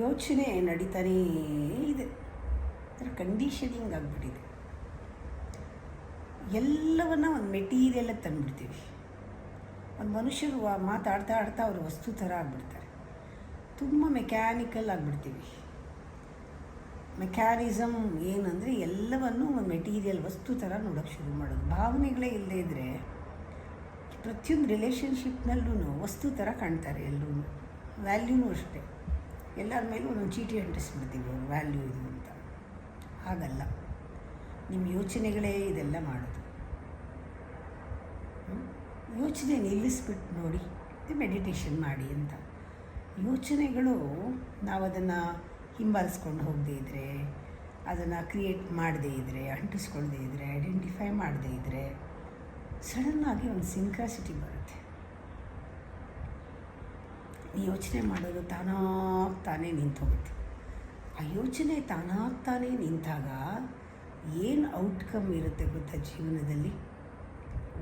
ಯೋಚನೆ ನಡೀತಾನೇ ಇದೆ. ಅದರ ಕಂಡೀಷನಿಂಗ್ ಆಗಿಬಿಟ್ಟಿದೆ. ಎಲ್ಲವನ್ನ ಒಂದು ಮೆಟೀರಿಯಲ್ಲಾಗಿ ತಂದುಬಿಡ್ತೀವಿ. ಒಂದು ಮನುಷ್ಯರು ಮಾತಾಡ್ತಾ ಆಡ್ತಾ ಅವರು ವಸ್ತು ಥರ ಆಗಿಬಿಡ್ತಾರೆ. ತುಂಬ ಮೆಕ್ಯಾನಿಕಲ್ ಆಗಿಬಿಡ್ತೀವಿ. ಮೆಕ್ಯಾನಿಸಮ್ ಏನಂದರೆ ಎಲ್ಲವನ್ನೂ ಒಂದು ಮೆಟೀರಿಯಲ್ ವಸ್ತು ಥರ ನೋಡೋಕ್ಕೆ ಶುರು ಮಾಡೋದು. ಭಾವನೆಗಳೇ ಇಲ್ಲದೇ ಇದ್ದರೆ ಪ್ರತಿಯೊಂದು ರಿಲೇಷನ್ಶಿಪ್ನಲ್ಲೂ ವಸ್ತು ಥರ ಕಾಣ್ತಾರೆ ಎಲ್ಲರೂ. ವ್ಯಾಲ್ಯೂನೂ ಅಷ್ಟೇ. ಎಲ್ಲರ ಮೇಲೂ ಒಂದೊಂದು ಚೀಟಿ ಅಂಟಿಸ್ಬಿಡ್ತೀವಿ ಅವ್ರು ವ್ಯಾಲ್ಯೂ ಇದು ಅಂತ. ಹಾಗಲ್ಲ, ನಿಮ್ಮ ಯೋಚನೆಗಳೇ ಇದೆಲ್ಲ ಮಾಡೋದು. ಯೋಚನೆ ನಿಲ್ಲಿಸ್ಬಿಟ್ಟು ನೋಡಿ, ಮೆಡಿಟೇಷನ್ ಮಾಡಿ ಅಂತ. ಯೋಚನೆಗಳು ನಾವು ಅದನ್ನು ಹಿಂಬಾಲಿಸ್ಕೊಂಡು ಹೋಗದೇ ಇದ್ದರೆ, ಅದನ್ನು ಕ್ರಿಯೇಟ್ ಮಾಡದೇ ಇದ್ದರೆ, ಅಂಟಿಸ್ಕೊಳ್ದೇ ಇದ್ದರೆ, ಐಡೆಂಟಿಫೈ ಮಾಡದೇ ಇದ್ದರೆ ಸಡನ್ನಾಗಿ ಒಂದು ಸಿಂಕ್ರಾಸಿಟಿ ಬರುತ್ತೆ. ಈ ಯೋಚನೆ ಮಾಡೋದು ತಾನೇ ನಿಂತೋಗುತ್ತೆ. ಆ ಯೋಚನೆ ತಾನೇ ನಿಂತಾಗ ಏನು ಔಟ್ಕಮ್ ಇರುತ್ತೆ ಗೊತ್ತಾ ಜೀವನದಲ್ಲಿ?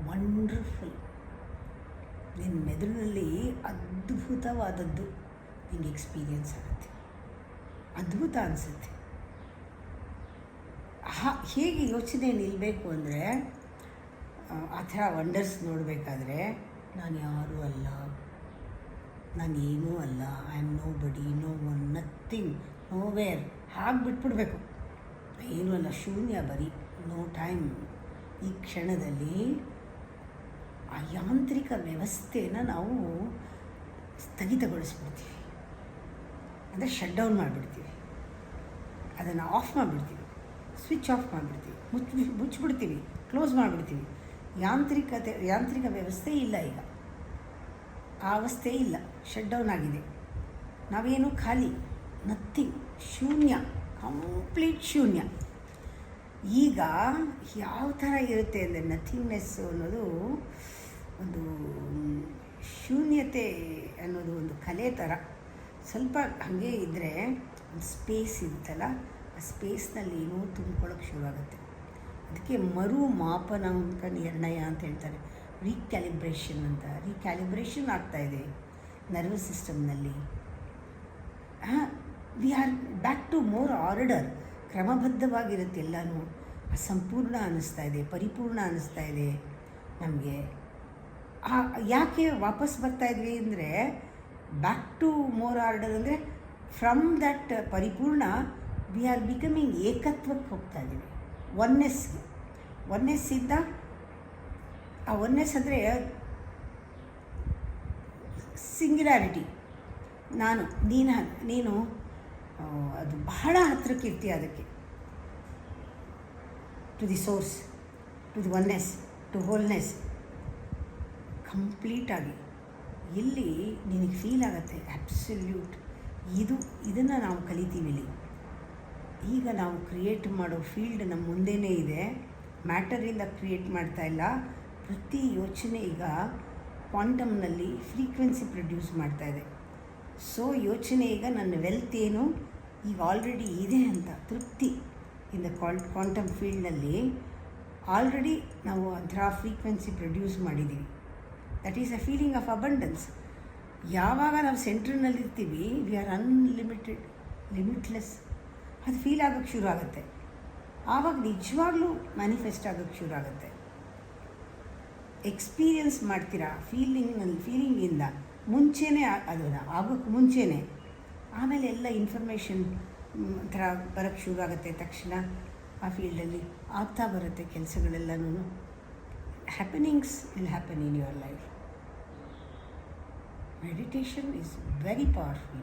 ವಂಡರ್ಫುಲ್. ನಿನ್ನ ಮೆದುಳಿನಲ್ಲಿ ಅದ್ಭುತವಾದದ್ದು ನಿನಗೆ ಎಕ್ಸ್ಪೀರಿಯನ್ಸ್ ಆಗುತ್ತೆ. ಅದ್ಭುತ ಅನಿಸುತ್ತೆ. ಹೇಗೆ ಯೋಚನೆ ನಿಲ್ಲಬೇಕು ಅಂದರೆ, ಆ ಥರ ವಂಡರ್ಸ್ ನೋಡಬೇಕಾದ್ರೆ ನಾನು ಯಾರೂ ಅಲ್ಲ, ನಾನೇನೂ ಅಲ್ಲ, I am nobody, no one, nothing, nowhere, ಹಾಗೆ ಬಿಟ್ಬಿಡ್ಬೇಕು. ಏನೂ ಅಲ್ಲ, ಶೂನ್ಯ, ಬರೀ ನೋ ಟೈಮ್. ಈ ಕ್ಷಣದಲ್ಲಿ ಆ ಯಾಂತ್ರಿಕ ವ್ಯವಸ್ಥೆನ ನಾವು ಸ್ಥಗಿತಗೊಳಿಸ್ಬಿಡ್ತೀವಿ. ಅಂದರೆ ಶಟ್ ಡೌನ್ ಮಾಡಿಬಿಡ್ತೀವಿ. ಅದನ್ನು ಆಫ್ ಮಾಡಿಬಿಡ್ತೀವಿ, ಸ್ವಿಚ್ ಆಫ್ ಮಾಡಿಬಿಡ್ತೀವಿ, ಮುಚ್ಚಿಬಿಡ್ತೀವಿ, ಕ್ಲೋಸ್ ಮಾಡಿಬಿಡ್ತೀವಿ. ಯಾಂತ್ರಿಕ ವ್ಯವಸ್ಥೆ ಇಲ್ಲ ಈಗ. ಆ ಅವಸ್ಥೆ ಇಲ್ಲ, ಶಟ್ ಡೌನ್ ಆಗಿದೆ. ನಾವೇನು ಖಾಲಿ, ನಥಿಂಗ್, ಶೂನ್ಯ, ಕಂಪ್ಲೀಟ್ ಶೂನ್ಯ. ಈಗ ಯಾವ ಥರ ಇರುತ್ತೆ ಅಂದರೆ, ನಥಿಂಗ್ನೆಸ್ಸು ಅನ್ನೋದು ಒಂದು ಶೂನ್ಯತೆ ಅನ್ನೋದು ಒಂದು ಕಲೆ ಥರ. ಸ್ವಲ್ಪ ಹಾಗೆ ಇದ್ದರೆ ಒಂದು ಸ್ಪೇಸ್ ಇರುತ್ತಲ್ಲ, ಆ ಸ್ಪೇಸ್ನಲ್ಲಿ ಏನೋ ತುಂಬ್ಕೊಳ್ಳೋಕ್ಕೆ ಶುರುವಾಗುತ್ತೆ. ಅದಕ್ಕೆ ಮರು ಮಾಪನಾಂಕ ನಿರ್ಣಯ ಅಂತ ಹೇಳ್ತಾರೆ, ರೀಕ್ಯಾಲಿಬ್ರೇಷನ್ ಅಂತ. ರೀಕ್ಯಾಲಿಬ್ರೇಷನ್ ಆಗ್ತಾಯಿದೆ ನರ್ವಸ್ ಸಿಸ್ಟಮ್ನಲ್ಲಿ. We are back to more order. ಕ್ರಮಬದ್ಧವಾಗಿರುತ್ತೆ ಎಲ್ಲನೂ. ಸಂಪೂರ್ಣ ಅನ್ನಿಸ್ತಾ ಇದೆ, ಪರಿಪೂರ್ಣ ಅನ್ನಿಸ್ತಾ ಇದೆ ನಮಗೆ. ಯಾಕೆ ವಾಪಸ್ ಬರ್ತಾಯಿದ್ವಿ ಅಂದರೆ, ಬ್ಯಾಕ್ ಟು ಮೋರ್ ಆರ್ಡರ್ ಅಂದರೆ ಫ್ರಮ್ ದಟ್ ಪರಿಪೂರ್ಣ ವಿ ಆರ್ ಬಿಕಮಿಂಗ್ ಏಕತ್ವಕ್ಕೆ ಹೋಗ್ತಾ ಇದ್ದೀವಿ, ಒನ್ನೆಸ್ಗೆ. ಒನ್ನೆಸ್ಸಿಂದ ಆ ಒನ್ನೆಸ್ ಅಂದರೆ ಸಿಂಗ್ಯುಲಾರಿಟಿ. ನೀನು ಅದು ಬಹಳ ಹತ್ತಿರಕ್ಕೆ ಇರ್ತೀಯ ಅದಕ್ಕೆ, to the source, to the oneness, to wholeness. ಕಂಪ್ಲೀಟಾಗಿ ಇಲ್ಲಿ ನಿನಗೆ ಫೀಲ್ ಆಗುತ್ತೆ ಅಬ್ಸಲ್ಯೂಟ್. ಇದನ್ನು ನಾವು ಕಲಿತೀವಿ ಇಲ್ಲಿ. ಈಗ ನಾವು ಕ್ರಿಯೇಟ್ ಮಾಡೋ ಫೀಲ್ಡ್ ನಮ್ಮ ಮುಂದೆನೇ ಇದೆ. ಮ್ಯಾಟರಿಂದ ಕ್ರಿಯೇಟ್ ಮಾಡ್ತಾ ಇಲ್ಲ. ಪ್ರತಿ ಯೋಚನೆ ಈಗ ಕ್ವಾಂಟಮ್ನಲ್ಲಿ ಫ್ರೀಕ್ವೆನ್ಸಿ ಪ್ರೊಡ್ಯೂಸ್ ಮಾಡ್ತಾಯಿದೆ. ಸೊ ಯೋಚನೆ ಈಗ ನನ್ನ ವೆಲ್ತ್ ಏನು ಈಗ ಆಲ್ರೆಡಿ ಇದೆ ಅಂತ ತೃಪ್ತಿ ಇನ್ ದ ಕ್ವಾಂಟಮ್ ಫೀಲ್ಡ್ನಲ್ಲಿ ಆಲ್ರೆಡಿ ನಾವು ಒಂಥರ ಫ್ರೀಕ್ವೆನ್ಸಿ ಪ್ರೊಡ್ಯೂಸ್ ಮಾಡಿದ್ದೀವಿ. That is a feeling of abundance. ಯಾವಾಗ ನಾವು ಸೆಂಟ್ರ್ನಲ್ಲಿರ್ತೀವಿ, ವಿ ಆರ್ ಅನ್ಲಿಮಿಟೆಡ್, ಲಿಮಿಟ್ಲೆಸ್. ಅದು ಫೀಲ್ ಆಗೋಕ್ಕೆ ಶುರು ಆಗುತ್ತೆ. ಆವಾಗ ನಿಜವಾಗ್ಲೂ ಮ್ಯಾನಿಫೆಸ್ಟ್ ಆಗೋಕ್ಕೆ ಶುರು ಆಗುತ್ತೆ. ಎಕ್ಸ್ಪೀರಿಯನ್ಸ್ ಮಾಡ್ತೀರಾ ಫೀಲಿಂಗಿಂದ ಮುಂಚೆನೇ, ಅದನ್ನು ಆಗೋಕ್ಕೆ ಮುಂಚೆನೇ. ಆಮೇಲೆ ಎಲ್ಲ ಇನ್ಫಾರ್ಮೇಷನ್ ಥರ ಬರೋಕ್ಕೆ ಶುರು ಆಗುತ್ತೆ. ತಕ್ಷಣ ಆ ಫೀಲ್ಡಲ್ಲಿ ಆಗ್ತಾ ಬರುತ್ತೆ ಕೆಲಸಗಳೆಲ್ಲನೂ. Happenings will happen in your life. Meditation is very powerful.